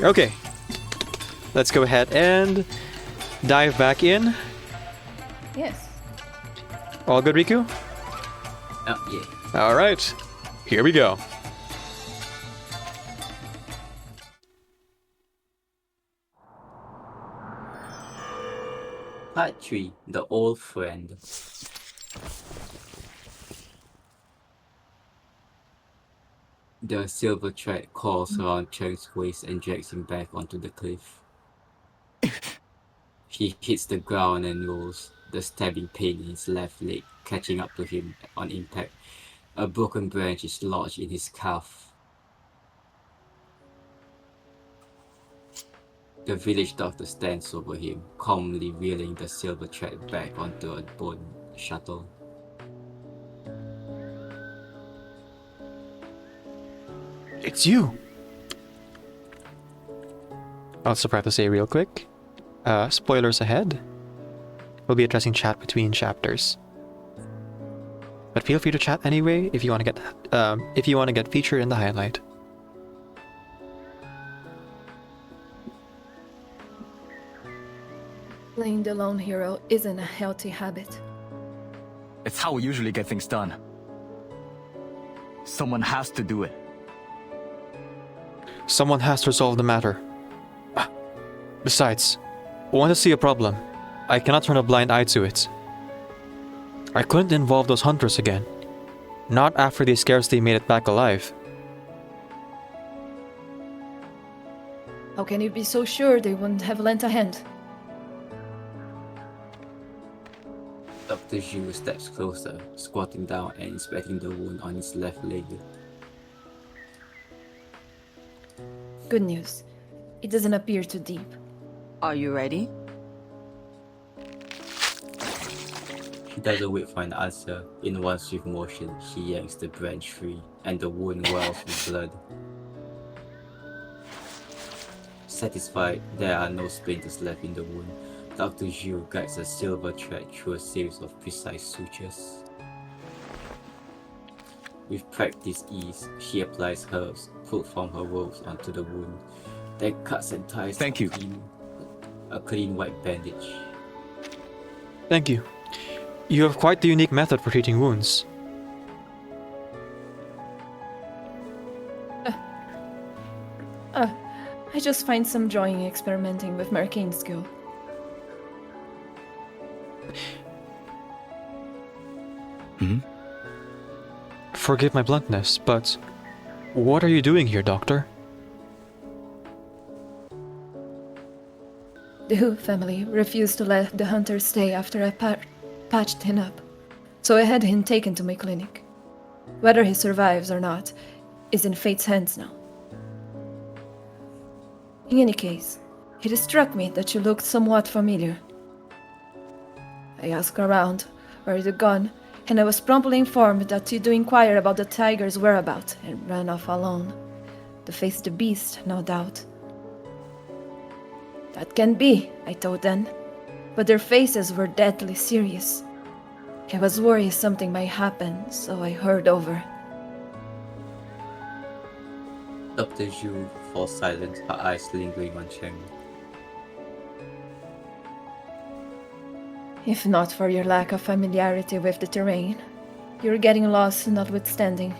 Okay, let's go ahead and dive back in. Yes. All good, Riku? Yeah. All right, here we go. Part 3, The Old Friend. The silver thread coils around Cheng's waist and drags him back onto the cliff. He hits the ground and rolls, the stabbing pain in his left leg catching up to him on impact. A broken branch is lodged in his calf. The village doctor stands over him, calmly wheeling the silver thread back onto a bone shuttle. It's you! Also, have to say real quick, spoilers ahead. We'll be addressing chat between chapters, but feel free to chat anyway if you want to get featured in the highlight. Playing the lone hero isn't a healthy habit. It's how we usually get things done. Someone has to do it. Someone has to resolve the matter. Besides, when I see a problem, I cannot turn a blind eye to it. I couldn't involve those hunters again. Not after they scarcely made it back alive. How can you be so sure they wouldn't have lent a hand? Dr. Zhu steps closer, squatting down and inspecting the wound on his left leg. Good news. It doesn't appear too deep. Are you ready? He doesn't wait for an answer. In one swift motion, he yanks the branch free, and the wound wells with blood. Satisfied there are no splinters left in the wound, Dr. Zhu guides a silver thread through a series of precise sutures. With practiced ease, she applies herbs pulled from her robes onto the wound, then cuts and ties Thank you. A clean white bandage. Thank you. You have quite the unique method for treating wounds. I just find some joy in experimenting with my arcane skill. Forgive my bluntness, but what are you doing here, Doctor? The Hu family refused to let the hunter stay after I patched him up, so I had him taken to my clinic. Whether he survives or not is in fate's hands now. In any case, it struck me that you looked somewhat familiar. I asked around where you'd gone, and I was promptly informed that you do inquire about the tiger's whereabouts and ran off alone. To face the beast, no doubt. That can be, I told them, but their faces were deadly serious. I was worried something might happen, so I hurried over. Dr. Zhu falls silent, her eyes lingering on Cheng. If not for your lack of familiarity with the terrain, you're getting lost notwithstanding.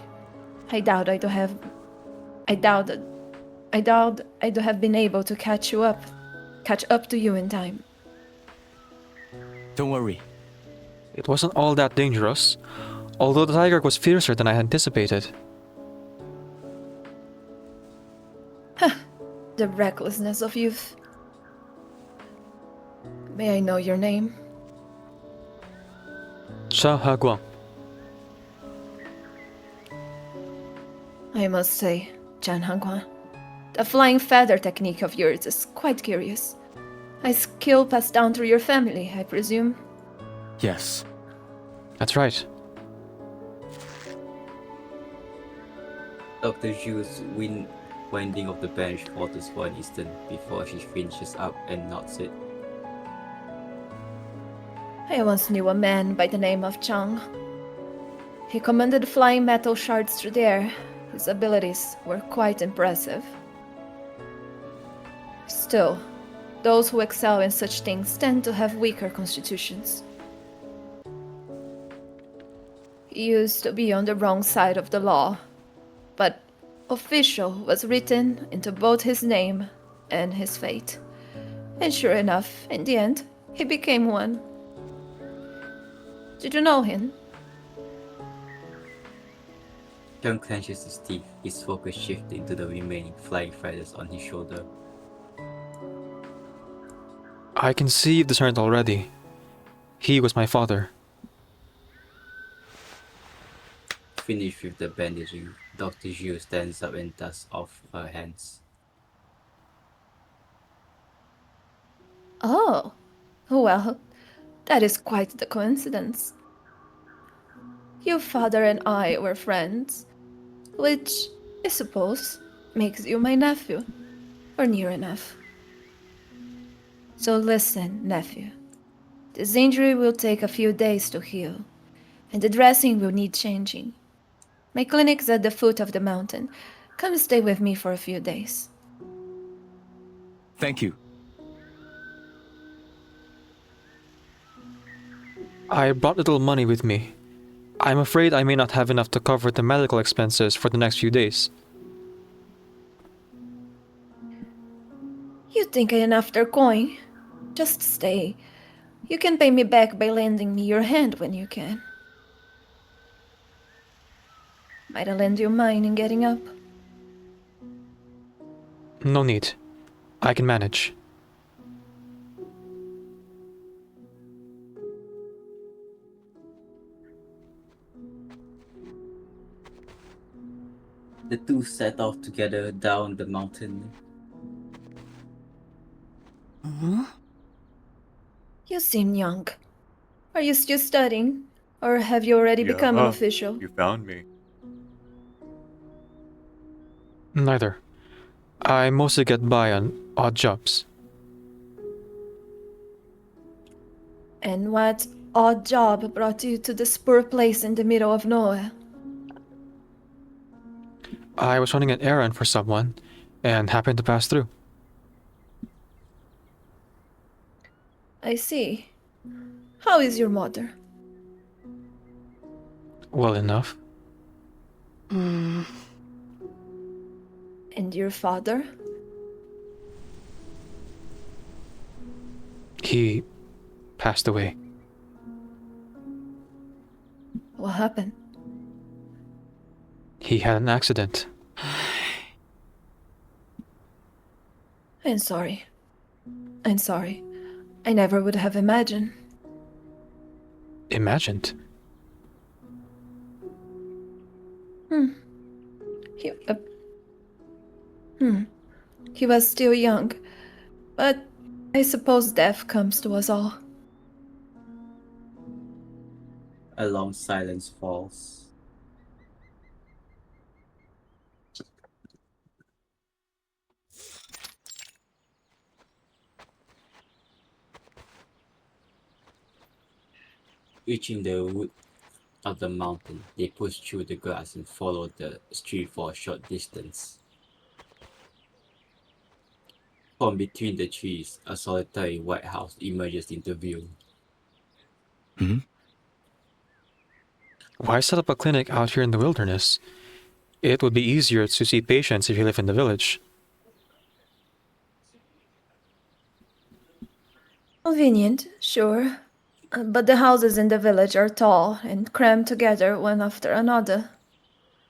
I doubt I'd have been able to catch up to you in time. Don't worry. It wasn't all that dangerous, although the tiger was fiercer than I anticipated. The recklessness of youth. May I know your name? Cheng Heguang. I must say, Cheng Heguang, the flying feather technique of yours is quite curious. A skill passed down through your family, I presume? Yes. That's right. Dr. Zhu's winding of the bench falters for an instant before she finishes up and nods it. I once knew a man by the name of Chang. He commanded flying metal shards through the air. His abilities were quite impressive. Still, those who excel in such things tend to have weaker constitutions. He used to be on the wrong side of the law, but official was written into both his name and his fate. And sure enough, in the end, he became one. Did you know him? Cheng clenches his teeth, his focus shifting to the remaining flying feathers on his shoulder. I can see you've discerned already. He was my father. Finished with the bandaging, Dr. Zhu stands up and dusts off her hands. Oh, well, that is quite the coincidence. Your father and I were friends, which, I suppose, makes you my nephew, or near enough. So listen, nephew. This injury will take a few days to heal, and the dressing will need changing. My clinic's at the foot of the mountain. Come stay with me for a few days. Thank you. I brought little money with me. I'm afraid I may not have enough to cover the medical expenses for the next few days. You think I am after going? Just stay. You can pay me back by lending me your hand when you can. Might I lend you mine in getting up? No need. I can manage. The two set off together down the mountain. You seem young. Are you still studying? Or have you already become an official? You found me. Neither. I mostly get by on odd jobs. And what odd job brought you to this poor place in the middle of nowhere? I was running an errand for someone and happened to pass through. I see. How is your mother? Well enough. And your father? He passed away. What happened? He had an accident. I'm sorry. I'm sorry. I never would have imagined. Imagined. He, He was still young, but I suppose death comes to us all. A long silence falls. Reaching the root of the mountain, they push through the grass and follow the stream for a short distance. From between the trees, a solitary white house emerges into view. Why set up a clinic out here in the wilderness? It would be easier to see patients if you live in the village. Convenient, sure. But the houses in the village are tall and crammed together one after another.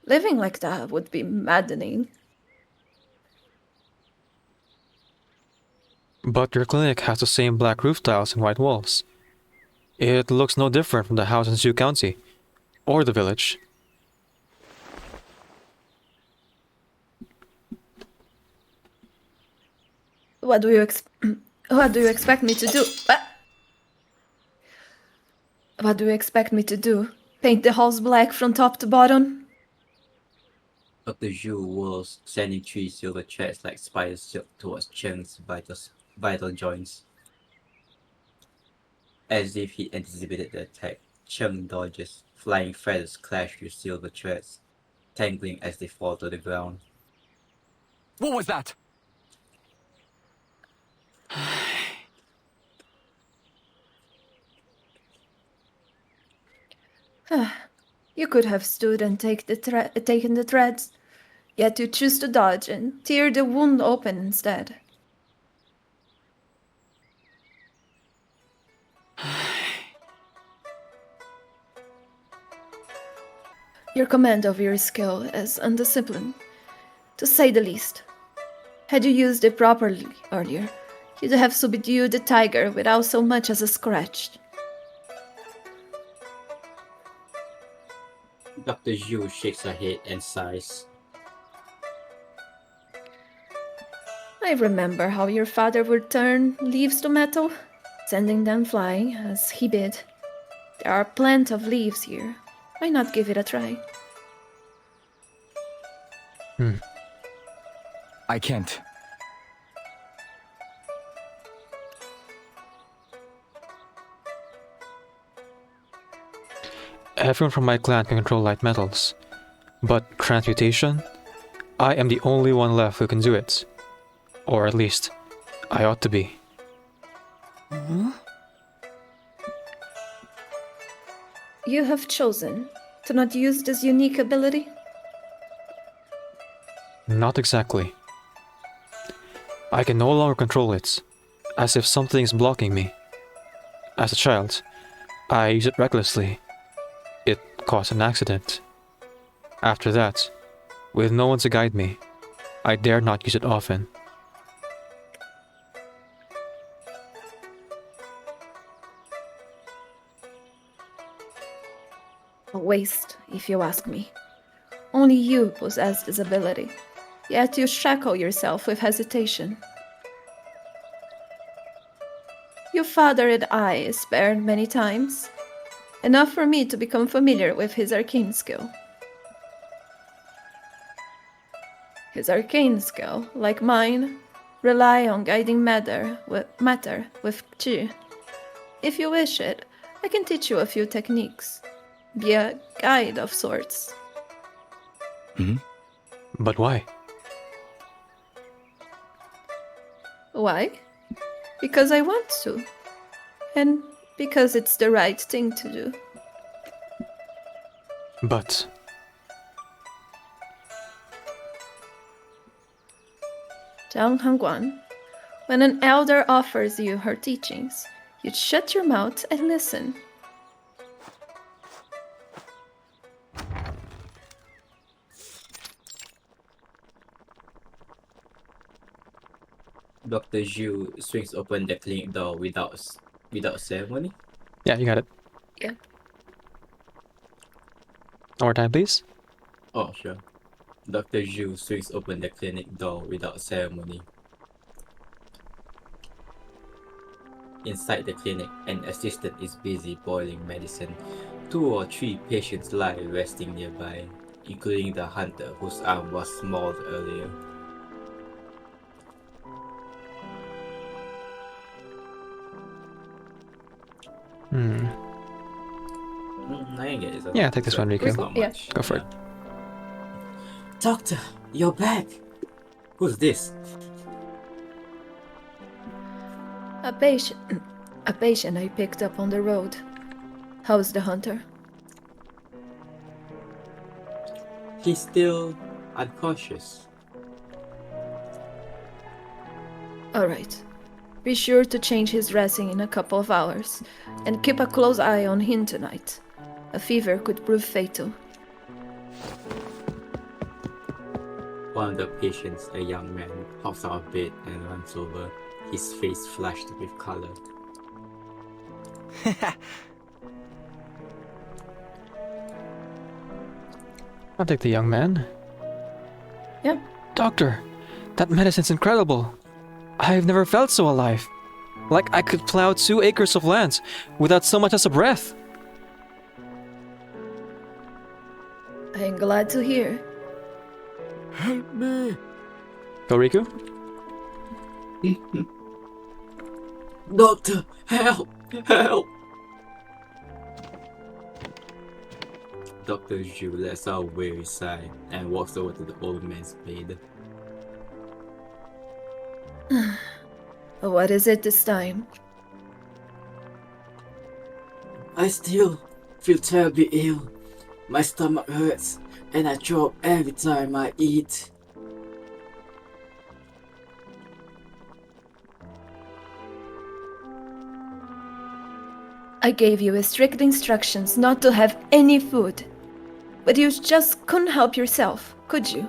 Living like that would be maddening. But your clinic has the same black roof tiles and white walls. It looks no different from the house in Sioux County, or the village. What do you expect me to do? What do you expect me to do? Paint the house black from top to bottom? Dr. Zhu whirls, sending three silver threads like spiders silk towards Cheng's vital joints. As if he anticipated the attack, Cheng dodges, flying feathers clash with silver threads, tangling as they fall to the ground. What was that? You could have stood and taken the threads, yet you choose to dodge and tear the wound open instead. Your command of your skill is undisciplined, to say the least. Had you used it properly earlier, you'd have subdued the tiger without so much as a scratch. Dr. Zhu shakes her head and sighs. I remember how your father would turn leaves to metal, sending them flying as he bid. There are plenty of leaves here. Why not give it a try? I can't. Everyone from my clan can control light metals, but transmutation? I am the only one left who can do it. Or at least, I ought to be. You have chosen to not use this unique ability? Not exactly. I can no longer control it, as if something is blocking me. As a child, I used it recklessly. It caused an accident. After that, with no one to guide me, I dared not use it often. A waste, if you ask me. Only you possess this ability, yet you shackle yourself with hesitation. Your father and I spared many times, enough for me to become familiar with his arcane skill. His arcane skill, like mine, rely on guiding matter with qi. If you wish it, I can teach you a few techniques. Be a guide of sorts. But why? Why? Because I want to. And because it's the right thing to do. But... Cheng Heguang, when an elder offers you her teachings, you shut your mouth and listen. Dr. Zhu swings open the clinic door without ceremony. Yeah, you got it. Yeah. One more time, please. Oh, sure. Dr. Zhu swings open the clinic door without ceremony. Inside the clinic, an assistant is busy boiling medicine. 2 or 3 patients lie resting nearby, including the hunter whose arm was mauled earlier. I can get it. Yeah, take this one, Riku. It's not Yeah. much. Go for it. Doctor, you're back. Who's this? A patient I picked up on the road. How's the hunter? He's still unconscious. Alright. Be sure to change his dressing in a couple of hours, and keep a close eye on him tonight. A fever could prove fatal. One of the patients, a young man, hops out of bed and runs over, his face flushed with color. I'll take the young man. Yep. Doctor, that medicine's incredible. I've never felt so alive. Like I could plow 2 acres of land without so much as a breath. I'm glad to hear. Help me! Go, Riku. Doctor, help! Help! Dr. Zhu lets out a weary sigh and walks over to the old man's bed. What is it this time? I still feel terribly ill. My stomach hurts, and I throw up every time I eat. I gave you strict instructions not to have any food. But you just couldn't help yourself, could you?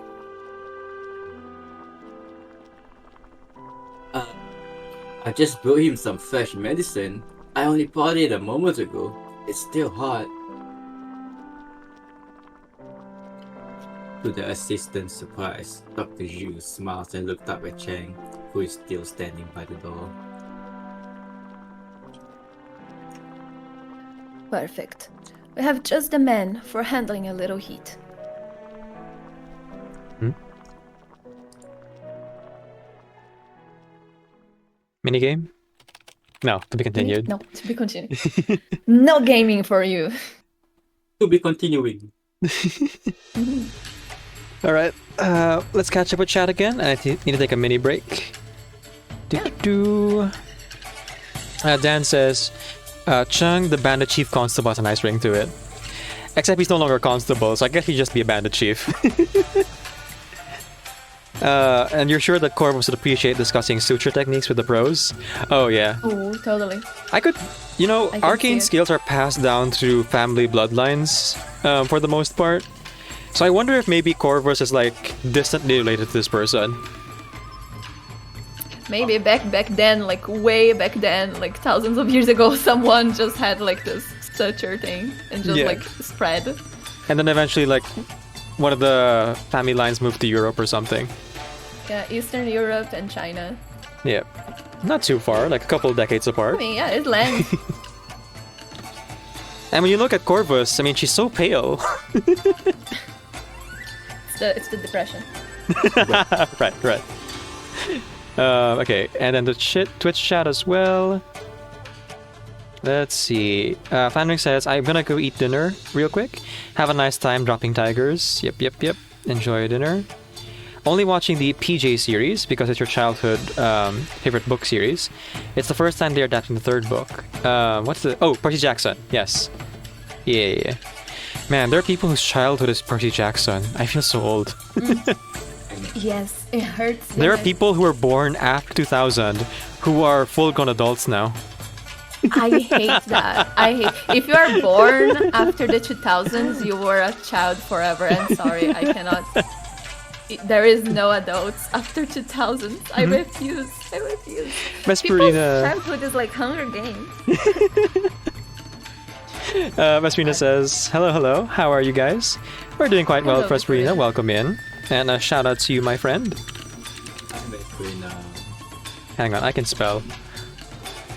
I just brought him some fresh medicine. I only bought it a moment ago. It's still hot. To the assistant's surprise, Dr. Zhu smiled and looked up at Cheng, who is still standing by the door. Perfect. We have just the man for handling a little heat. Minigame? No, to be continued. No, to be continued. No gaming for you. To be continuing. Alright, let's catch up with chat again. I need to take a mini break. Dan says, Chung, the bandit chief constable, has a nice ring to it. Except he's no longer constable, so I guess he'd just be a bandit chief. And you're sure that Corvus would appreciate discussing suture techniques with the pros? Oh yeah. Oh, totally. I could, arcane skills are passed down through family bloodlines, for the most part. So I wonder if maybe Corvus is like distantly related to this person. Maybe back then, like way back then, like thousands of years ago, someone just had like this suture thing and just like spread. And then eventually like one of the family lines moved to Europe or something. Yeah, Eastern Europe and China. Yeah. Not too far, like a couple of decades apart. I mean, yeah, it's land. And when you look at Corvus, I mean, she's so pale. It's the depression. Right. Okay, and then the Twitch chat as well. Let's see. Flandering says, I'm gonna go eat dinner real quick. Have a nice time dropping tigers. Yep. Enjoy dinner. Only watching the PJ series because it's your childhood favorite book series. It's the first time they're adapting the third book. Percy Jackson. Yes. Yeah. Man, there are people whose childhood is Percy Jackson. I feel so old. Yes, it hurts. There are people who were born after 2000 who are full-grown adults now. I hate that. If you are born after the 2000s, you were a child forever. I'm sorry, I cannot. There is no adults after 2000s. I refuse. People's childhood is like Hunger Games. Vesperina says, hello, how are you guys? We're doing quite well, Vesperina, welcome in. And a shout out to you, my friend. Vesperina. Hang on, I can spell.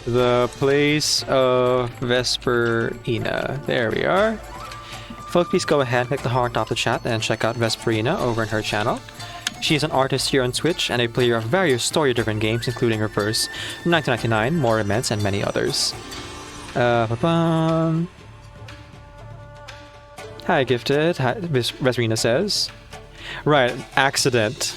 The place of Vesperina. There we are. Folks, please go ahead, click the heart off the chat and check out Vesperina over in her channel. She is an artist here on Twitch and a player of various story-driven games, including her first 1999, More Immense, and many others. Hi, Gifted. Vesperina says. Right, accident.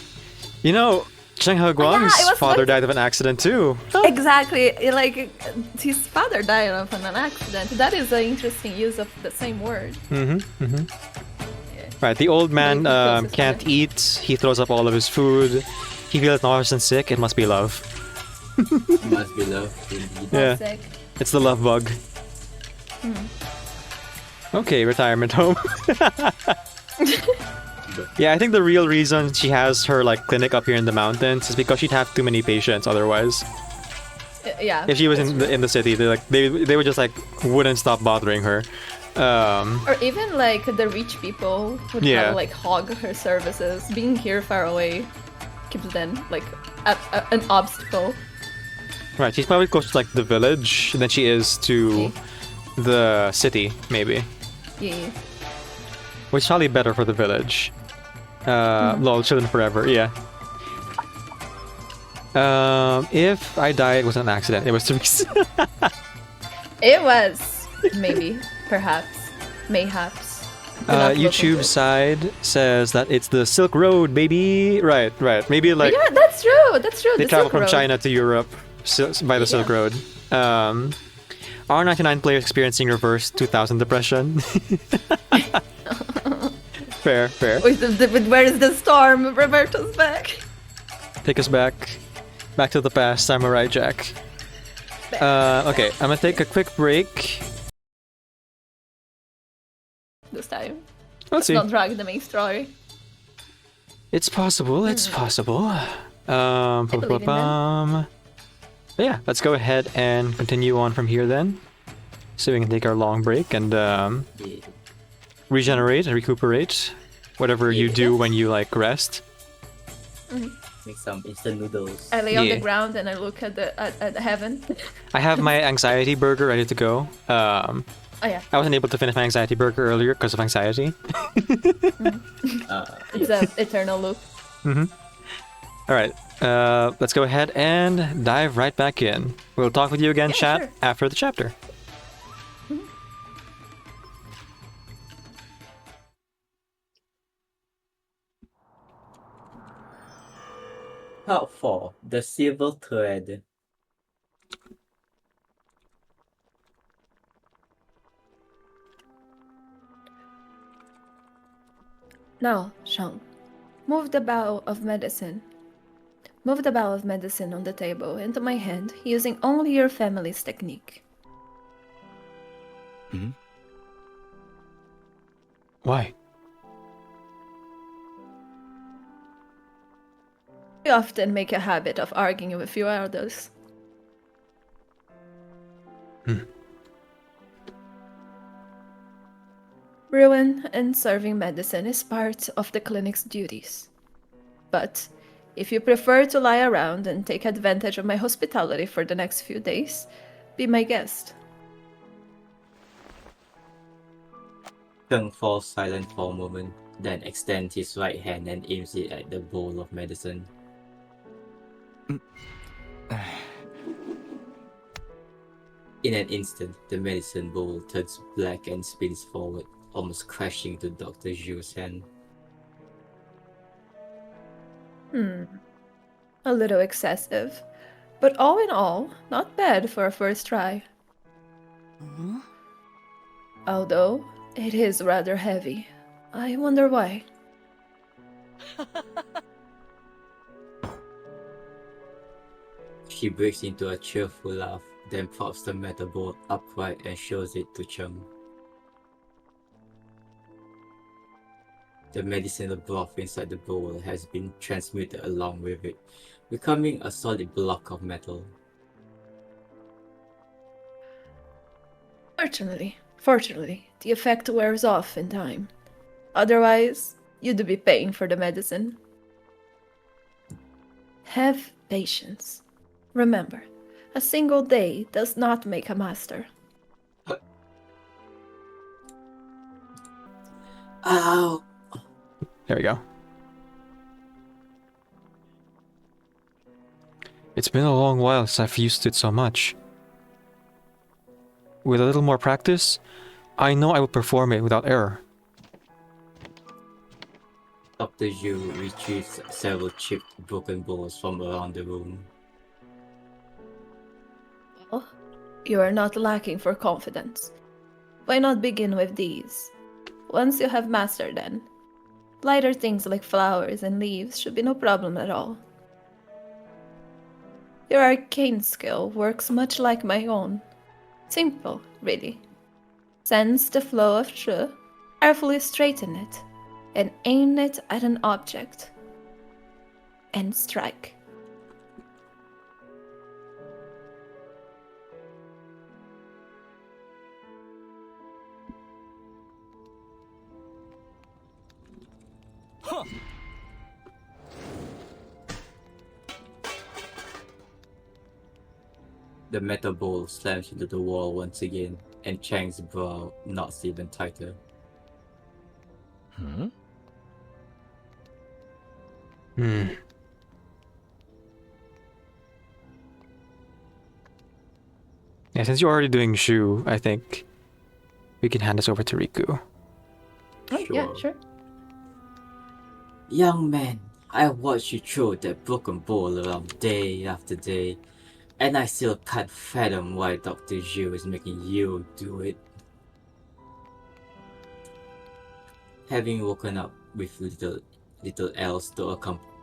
Cheng Heguang's father died of an accident too. Exactly, like his father died of an accident. That is an interesting use of the same word. Yeah. Right, the old man can't eat. He throws up all of his food. He feels nauseous and sick. It must be love. Must be love, indeed. Yeah, Sick. it's the love bug. Okay, retirement home. Yeah, I think the real reason she has her clinic up here in the mountains is because she'd have too many patients otherwise. Yeah. If she was in the city, they would just wouldn't stop bothering her. Or even the rich people would have hog her services. Being here far away keeps them an obstacle. Right, she's probably closer to the village than she is to the city, maybe. Yeah. Which is probably better for the village. Lol, children forever, yeah. If I died, it was an accident. It was Therese. It was. Maybe. Perhaps. Mayhaps. YouTube side says that it's the Silk Road, baby. Right. Maybe Yeah, that's true. They travel from China to Europe by the Silk Road. R99 players experiencing reverse 2000 depression. Fair. Wait, where is the storm? Roberto's back. Take us back to the past, Samurai Jack. Okay, I'm gonna take a quick break. This time. Let's see. Not drag the main story. It's possible. believe in them. Yeah, let's go ahead and continue on from here then. So we can take our long break and Yeah. regenerate and recuperate. Whatever you do when you like rest. Make some instant noodles. I lay on Yeah. the ground and I look at the heaven. I have my anxiety burger ready to go. Oh yeah, I wasn't able to finish my anxiety burger earlier because of anxiety. it's an eternal loop. Alright, let's go ahead and dive right back in. We'll talk with you again, Yeah, chat, sure. after the chapter. Part 4. The Silver Thread. Now, Shang, move the bowl of medicine. Move the bowl of medicine on the table into my hand using only your family's technique. Why? We often make a habit of arguing with your elders. Brewing and serving medicine is part of the clinic's duties. But if you prefer to lie around and take advantage of my hospitality for the next few days, be my guest. Cheng falls silent for a moment, then extends his right hand and aims it at the bowl of medicine. In an instant, the medicine bowl turns black and spins forward, almost crashing to Dr. Zhu's hand. A little excessive, but all in all, not bad for a first try. Although, it is rather heavy. I wonder why. She breaks into a cheerful laugh, then props the metal bowl upright and shows it to Cheng. The medicinal broth inside the bowl has been transmuted along with it, becoming a solid block of metal. Fortunately, the effect wears off in time. Otherwise, you'd be paying for the medicine. Have patience. Remember, a single day does not make a master. Ow! There we go. It's been a long while since I've used it so much. With a little more practice, I know I will perform it without error. Dr. Zhu retrieves several chipped broken bowls from around the room. Well, you are not lacking for confidence. Why not begin with these? Once you have mastered them, lighter things like flowers and leaves should be no problem at all. Your arcane skill works much like my own. Simple, really. Sense the flow of Shu, carefully straighten it, and aim it at an object. And strike. The metal bowl slams into the wall once again, and Chang's brow knots even tighter. Yeah, since you're already doing Shu, I think we can hand this over to Riku. Oh, yeah, sure. Young man, I watched you throw that broken bowl around day after day, And I still can't fathom why Dr. Zhu is making you do it. Having woken up with little else to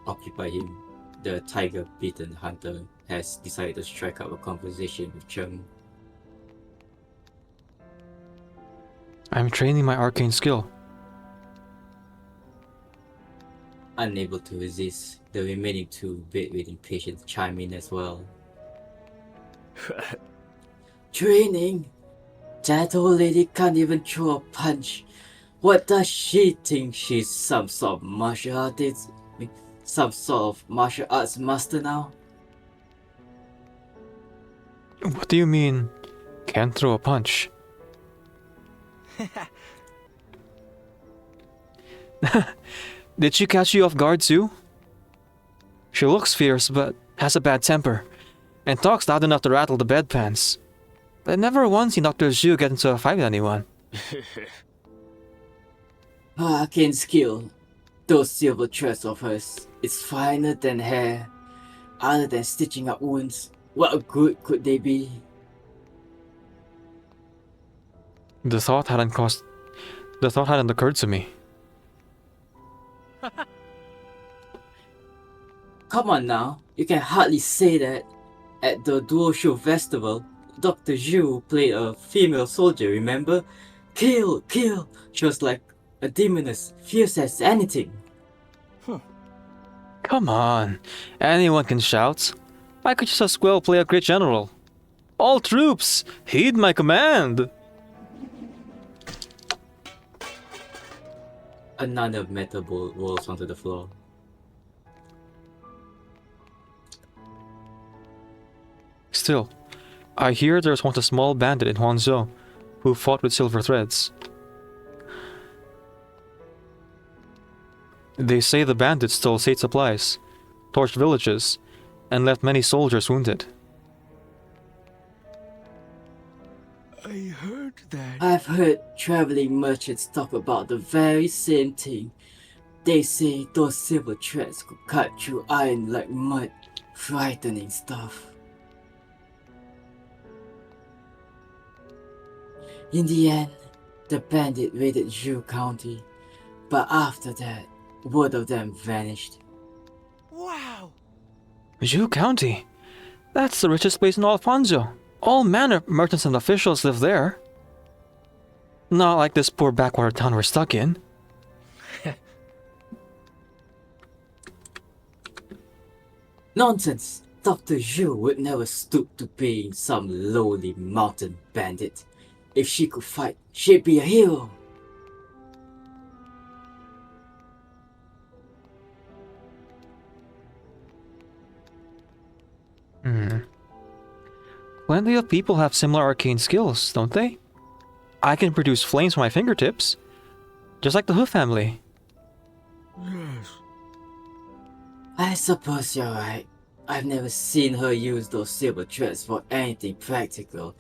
occupy him, the tiger-bitten hunter has decided to strike up a conversation with Cheng. I'm training my arcane skill. Unable to resist, the remaining two bedridden patients chime in as well. Training? That old lady can't even throw a punch. What does she think? She's some sort of martial artist? Some sort of martial arts master now? What do you mean, can't throw a punch? Did she catch you off guard too? She looks fierce but has a bad temper, and talks loud enough to rattle the bedpans. But I've never once seen Dr. Zhu get into a fight with anyone. Her arcane skill, those silver threads of hers, is finer than hair. Other than stitching up wounds, what good could they be? The thought hadn't occurred to me. Come on now, you can hardly say that. At the Dual Show Festival, Dr. Zhu played a female soldier, remember? Kill, kill! She was like a demoness, fierce as anything. Come on, anyone can shout. I could just as well play a great general. All troops, heed my command! Another metal ball rolls onto the floor. Still, I hear there's once a small bandit in Huangzhou who fought with silver threads. They say the bandits stole state supplies, torched villages, and left many soldiers wounded. I heard that. I've heard traveling merchants talk about the very same thing. They say those silver threads could cut through iron like mud. Frightening stuff. In the end, the bandit raided Zhu County, but after that, word of them vanished. Wow! Zhu County? That's the richest place in all of Huangzhou. All manner of merchants and officials live there. Not like this poor backwater town we're stuck in. Nonsense! Dr. Zhu would never stoop to being some lowly mountain bandit. If she could fight, she'd be a hero. Plenty of people have similar arcane skills, don't they? I can produce flames from my fingertips, just like the Hu family. Yes. I suppose you're right. I've never seen her use those silver threads for anything practical,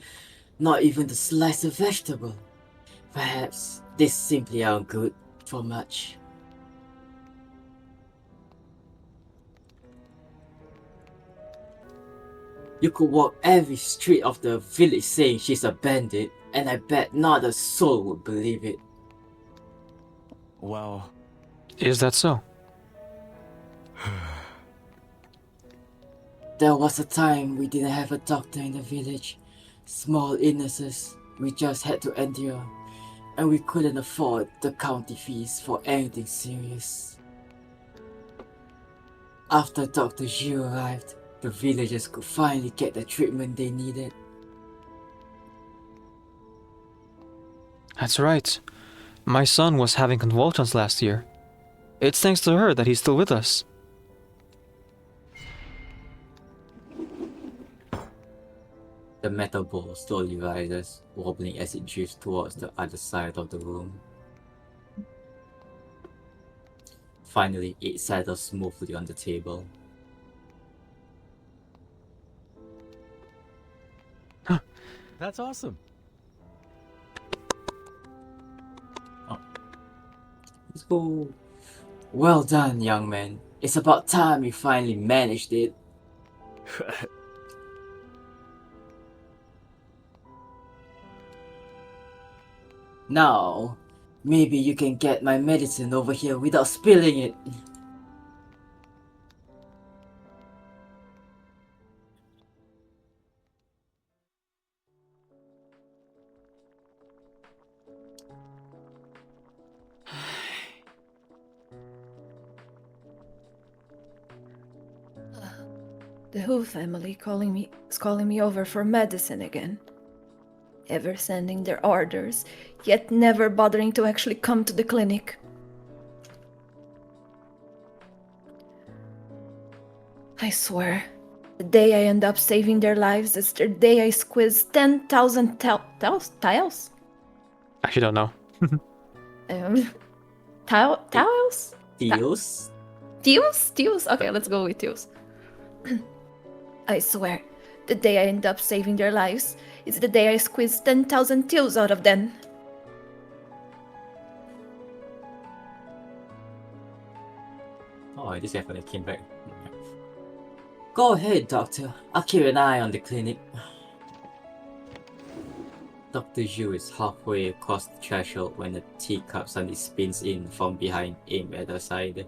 not even to slice a vegetable. Perhaps they simply aren't good for much. You could walk every street of the village saying she's a bandit, and I bet not a soul would believe it. Well, Is that so? There was a time we didn't have a doctor in the village. Small illnesses we just had to endure, and we couldn't afford the county fees for anything serious. After Dr. Zhu arrived, the villagers could finally get the treatment they needed. That's right. My son was having convulsions last year. It's thanks to her that he's still with us. The metal ball slowly rises, wobbling as it drifts towards the other side of the room. Finally, it settles smoothly on the table. That's awesome. Let's go. Well done, young man. It's about time you finally managed it. Now, maybe you can get my medicine over here without spilling it. The Hu family is calling me over for medicine again. Ever sending their orders, yet never bothering to actually come to the clinic. I swear, the day I end up saving their lives is the day I squeeze 10,000 tiles? Actually, don't know. Tiles? Deals? Teals? Okay, let's go with teals. I swear, the day I end up saving their lives is the day I squeeze 10,000 teals out of them. Oh, this definitely came back. Go ahead, Doctor. I'll keep an eye on the clinic. Dr. Zhu is halfway across the threshold when a teacup suddenly spins in from behind, aimed at her side.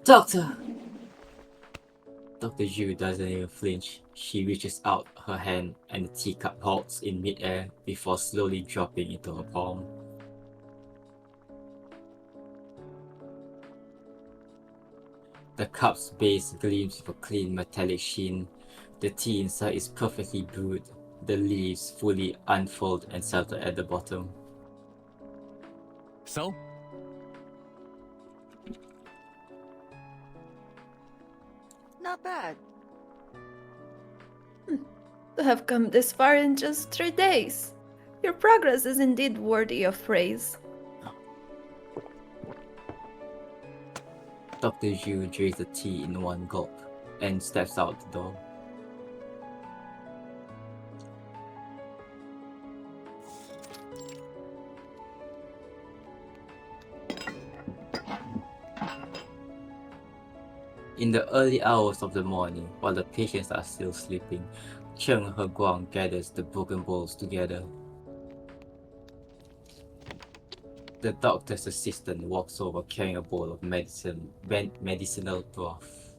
Doctor! Dr. Zhu doesn't even flinch. She reaches out her hand and the teacup halts in midair before slowly dropping into her palm. The cup's base gleams with a clean metallic sheen. The tea inside is perfectly brewed. The leaves fully unfold and settle at the bottom. So? Not bad. To have come this far in just 3 days. Your progress is indeed worthy of praise. Dr. Zhu drinks the tea in one gulp and steps out the door. In the early hours of the morning, while the patients are still sleeping, Cheng Heguang gathers the broken bowls together. The doctor's assistant walks over carrying a bowl of medicinal broth.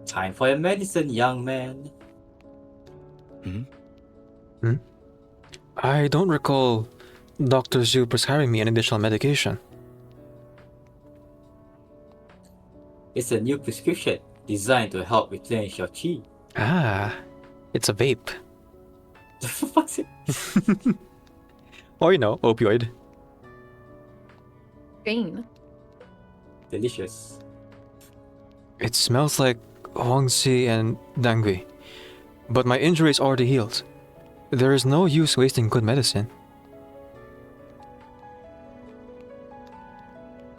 Time for your medicine, young man. I don't recall Dr. Zhu prescribing me an additional medication. It's a new prescription designed to help replenish your chi. Ah, it's a vape. What's it? Or, opioid. Jane. Delicious. It smells like Huangzi and Dangui. But my injury is already healed. There is no use wasting good medicine.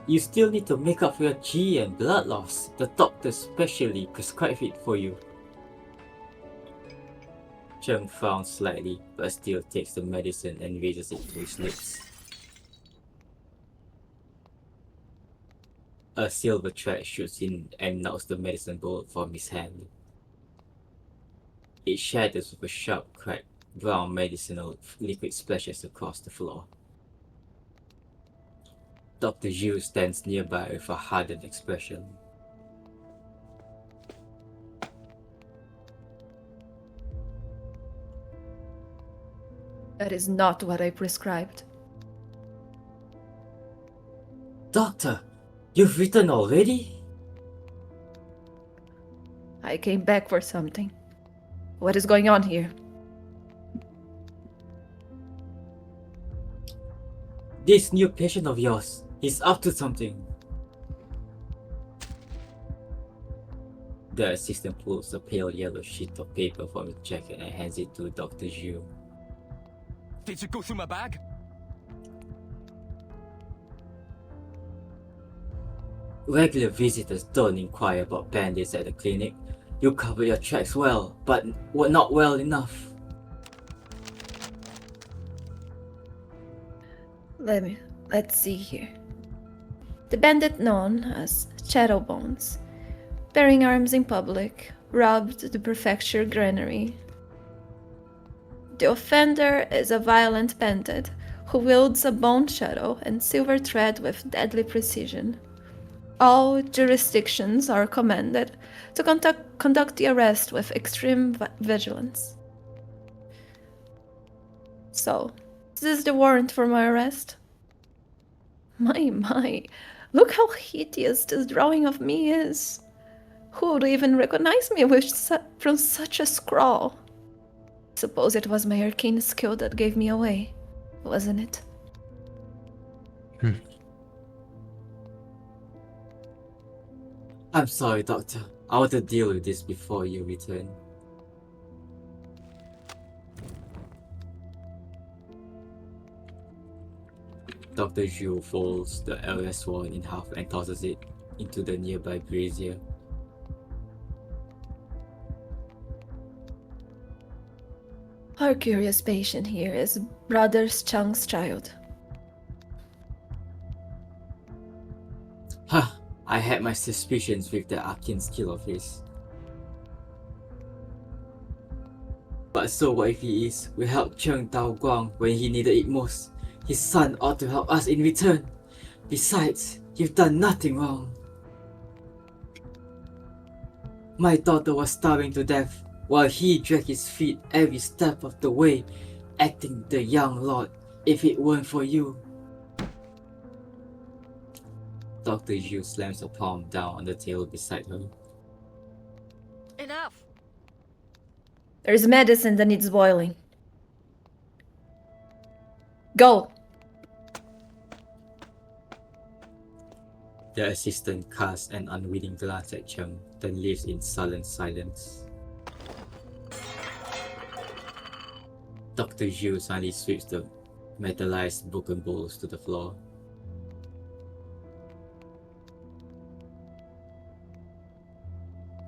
You still need to make up for your chi and blood loss. The doctor specially prescribed it for you. Cheng frowns slightly, but still takes the medicine and raises it to his lips. A silver thread shoots in and knocks the medicine bowl from his hand. It shatters with a sharp crack. Brown medicinal liquid splashes across the floor. Dr. Zhu stands nearby with a hardened expression. That is not what I prescribed. Doctor, you've written already? I came back for something. What is going on here? This new patient of yours, he's up to something. The assistant pulls a pale yellow sheet of paper from his jacket and hands it to Dr. Zhu. Did you go through my bag? Regular visitors don't inquire about bandits at the clinic. You covered your tracks well, but were not well enough. Let's see here. The bandit known as Shadowbones, bearing arms in public, robbed the prefecture granary. The offender is a violent bandit who wields a bone shadow and silver thread with deadly precision. All jurisdictions are commanded to conduct the arrest with extreme vigilance. So, is this the warrant for my arrest? My, look how hideous this drawing of me is. Who would even recognize me from such a scrawl? Suppose it was my arcane skill that gave me away, wasn't it? I'm sorry, Doctor. I want to deal with this before you return. Dr. Zhu folds the LS wand in half and tosses it into the nearby brazier. Our curious patient here is Brother Chang's child. Huh, I had my suspicions with the arcane skill of his. But so what if he is? We helped Cheng Heguang when he needed it most. His son ought to help us in return. Besides, you've done nothing wrong. My daughter was starving to death while he dragged his feet every step of the way, acting the young lord. If it weren't for you. Dr. Zhu slams a palm down on the table beside her. Enough! There's medicine that needs boiling. Go! The assistant casts an unwilling glance at Cheng, then leaves in sullen silence. Dr. Zhu suddenly sweeps the metallized broken bowls to the floor.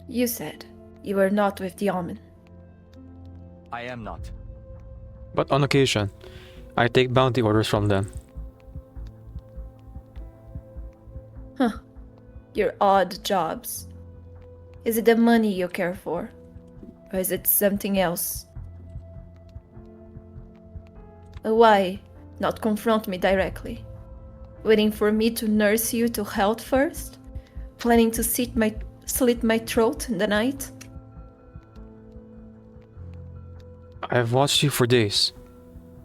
You said you were not with the Omen. I am not. But on occasion, I take bounty orders from them. Huh. Your odd jobs. Is it the money you care for? Or is it something else? Why not confront me directly? Waiting for me to nurse you to health first? Planning to slit my throat in the night? I've watched you for days.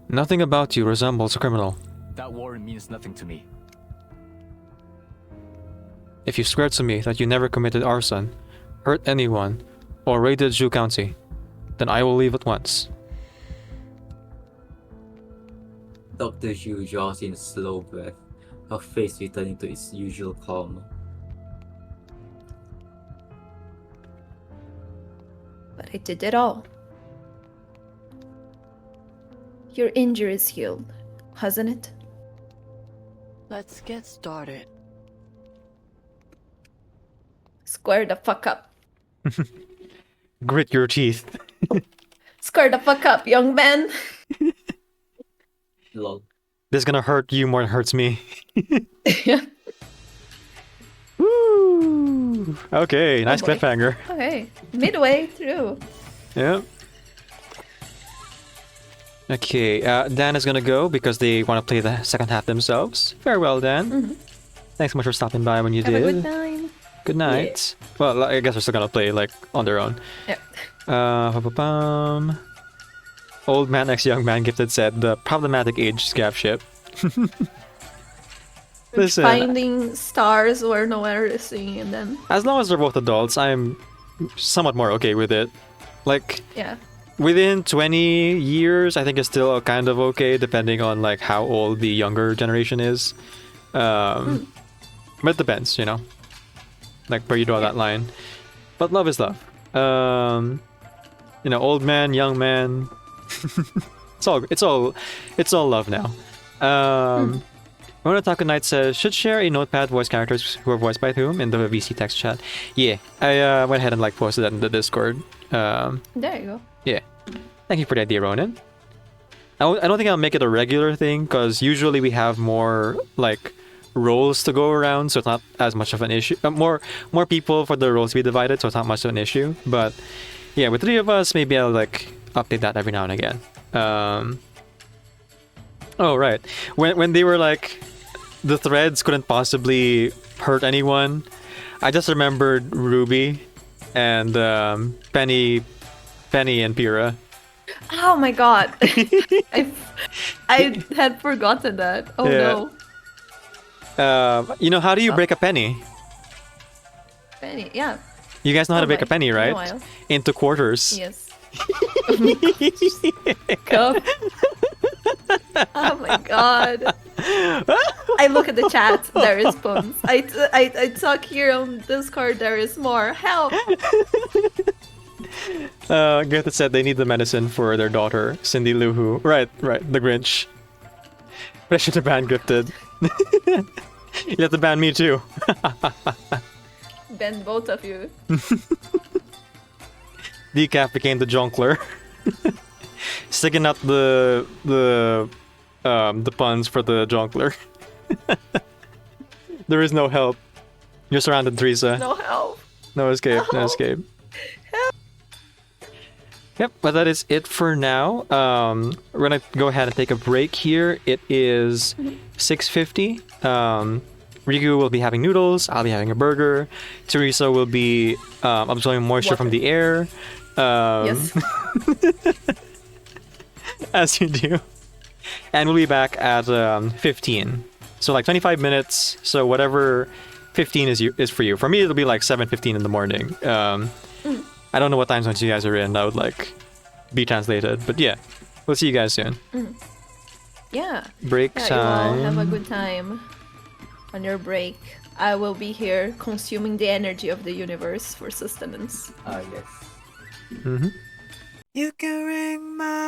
Nothing about you resembles a criminal. That warrant means nothing to me. If you swear to me that you never committed arson, hurt anyone, or raided Zhu County, then I will leave at once. Dr. Zhu draws in a slow breath, her face returning to its usual calm. But I did it all. Your injury is healed, hasn't it? Let's get started. Square the fuck up. Grit your teeth. Square the fuck up, young man. Lol. This is gonna hurt you more than it hurts me. Yeah. Woo! Okay, nice boy. cliffhanger. Okay, midway through. Yeah. Okay, Dan is gonna go because they want to play the second half themselves. Farewell, Dan. Mhm. Thanks so much for stopping by when you Have did. a good night. Good night. Well, I guess they're still gonna play like on their own. Yeah. Ba-ba-bum. Old man X young man gifted said the problematic age scab ship. Listen, Finding stars where nowhere is seeing them. as long as they're both adults, I'm somewhat more okay with it. Like Yeah. within 20 years, I think it's still kind of okay, depending on like how old the younger generation is. But it depends, you know, like where you draw that line. But love is love. You know, old man, young man. it's all love now. Mona Taco Knight says, should share a notepad voice characters who are voiced by whom in the VC text chat. Yeah, I went ahead and like posted that in the Discord. There you go. Yeah. Thank you for the idea, Ronan. I don't think I'll make it a regular thing because usually we have more like roles to go around, so it's not as much of an issue. More people for the roles to be divided, so it's not much of an issue. But yeah, with 3 of us, maybe I'll like update that every now and again. Oh right, when they were like, the threads couldn't possibly hurt anyone. I just remembered Ruby and Penny and Pyrrha. Oh my god. I had forgotten that. Oh Yeah. no. You know, how do you break a penny? Penny, yeah. You guys know how to Oh break a my, penny, been a right? while. Into quarters. Yes. Go. Oh my god. I look at the chat, there is puns. I talk here on Discord, there is more. Help! Goethe said they need the medicine for their daughter, Cindy Lou Who. Right, the Grinch. But I should have banned Gifted. You have to ban me too. Ban both of you. Decaf became the Jonkler. Sticking out the puns for the Jonkler. There is no help. You're surrounded, Teresa. No help. No escape. No No. escape. Yep, but that is it for now. We're gonna go ahead and take a break here. It is 6:50. Riku will be having noodles. I'll be having a burger. Teresa will be absorbing moisture from the air. Yes. As you do. And we'll be back at 15. So like 25 minutes. So whatever 15 is for you. For me, it'll be like 7:15 in the morning. I don't know what time zones you guys are in. That would like be translated. But yeah, we'll see you guys soon. Yeah. Break Yeah, you all time. have a good time on your break. I will be here consuming the energy of the universe for sustenance. Ah, yes. You can ring my